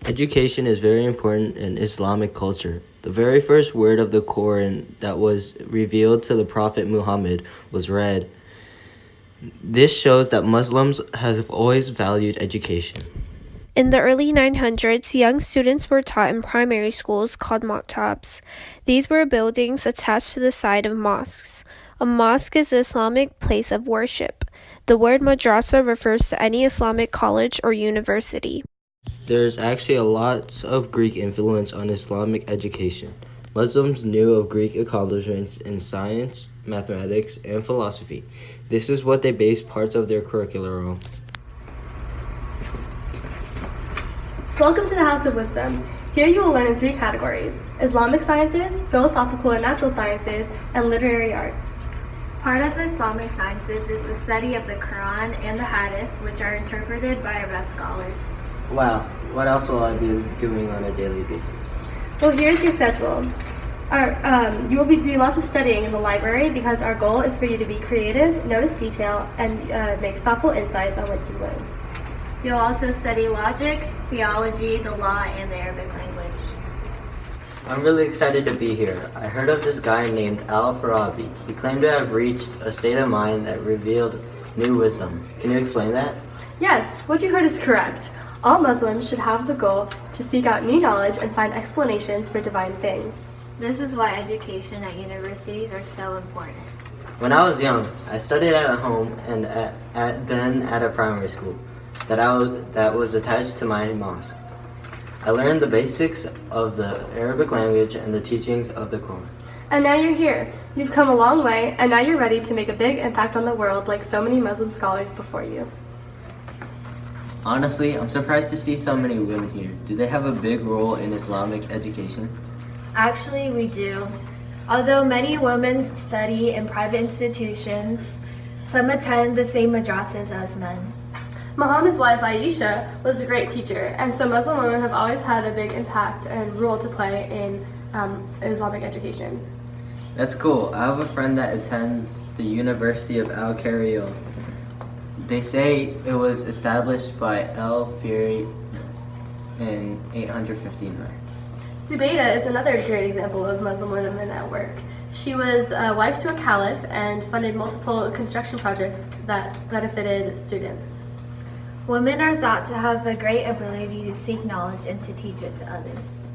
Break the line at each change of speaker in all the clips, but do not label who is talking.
Education is very important in Islamic culture. The very first word of the Quran that was revealed to the Prophet Muhammad was read. This shows that Muslims have always valued education.
In the early 900s, young students were taught in primary schools called maktabs. These were buildings attached to the side of mosques. A mosque is an Islamic place of worship. The word madrasa refers to any Islamic college or university.
There is actually a lot of Greek influence on Islamic education. Muslims knew of Greek accomplishments in science, mathematics, and philosophy. This is what they based parts of their curricula on.
Welcome to the House of Wisdom. Here you will learn in 3 categories: Islamic sciences, philosophical and natural sciences, and literary arts.
Part of Islamic sciences is the study of the Quran and the Hadith, which are interpreted by our best scholars.
Wow, what else will I be doing on a daily basis?
Well, here's your schedule. You will be doing lots of studying in the library because our goal is for you to be creative, notice detail, and make thoughtful insights on what you learn.
You'll also study logic, theology, the law, and the Arabic language.
I'm really excited to be here. I heard of this guy named Al-Farabi. He claimed to have reached a state of mind that revealed new wisdom. Can you explain that?
Yes, what you heard is correct. All Muslims should have the goal to seek out new knowledge and find explanations for divine things.
This is why education at universities are so important.
When I was young, I studied at home and then at a primary school that was attached to my mosque. I learned the basics of the Arabic language and the teachings of the Quran.
And now you're here. You've come a long way, and now you're ready to make a big impact on the world like so many Muslim scholars before you.
Honestly, I'm surprised to see so many women here. Do they have a big role in Islamic education?
Actually, we do. Although many women study in private institutions, some attend the same madrasas as men.
Muhammad's wife Aisha was a great teacher, and so Muslim women have always had a big impact and role to play in Islamic education.
That's cool. I have a friend that attends the University of Al-Qaryah. They say it was established by Al-Fihri in 859.
Zubaydah is another great example of Muslim women at work. She was a wife to a caliph and funded multiple construction projects that benefited students.
Women are thought to have a great ability to seek knowledge and to teach it to others.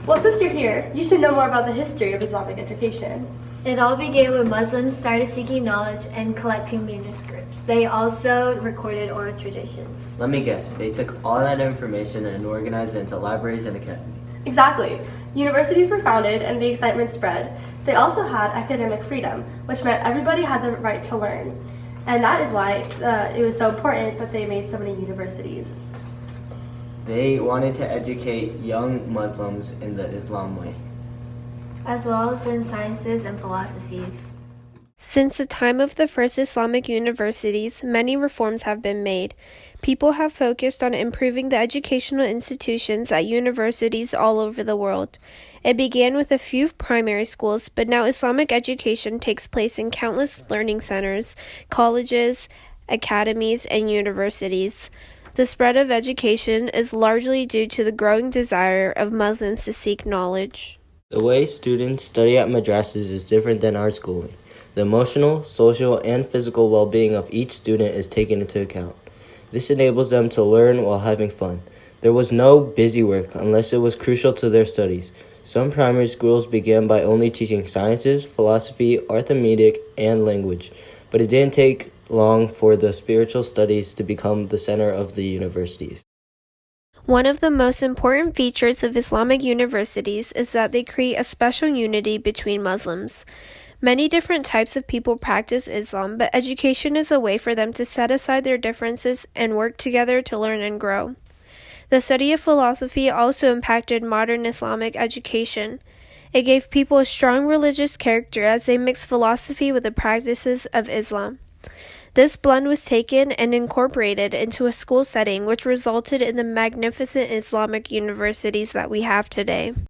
Well, since you're here, you should know more about the history of Islamic education.
It all began when Muslims started seeking knowledge and collecting manuscripts. They also recorded oral traditions.
Let me guess, they took all that information and organized it into libraries and academies.
Exactly. Universities were founded and the excitement spread. They also had academic freedom, which meant everybody had the right to learn. And that is why it was so important that they made so many universities.
They wanted to educate young Muslims in the Islam way,
as well as in sciences and philosophies.
Since the time of the first Islamic universities, many reforms have been made. People have focused on improving the educational institutions at universities all over the world. It began with a few primary schools, but now Islamic education takes place in countless learning centers, colleges, academies, and universities. The spread of education is largely due to the growing desire of Muslims to seek knowledge.
The way students study at madrasas is different than our schooling. The emotional, social, and physical well-being of each student is taken into account. This enables them to learn while having fun. There was no busy work unless it was crucial to their studies. Some primary schools began by only teaching sciences, philosophy, arithmetic, and language, but it didn't take long for the spiritual studies to become the center of the universities.
One of the most important features of Islamic universities is that they create a special unity between Muslims. Many different types of people practice Islam, but education is a way for them to set aside their differences and work together to learn and grow. The study of philosophy also impacted modern Islamic education. It gave people a strong religious character as they mixed philosophy with the practices of Islam. This blend was taken and incorporated into a school setting, which resulted in the magnificent Islamic universities that we have today.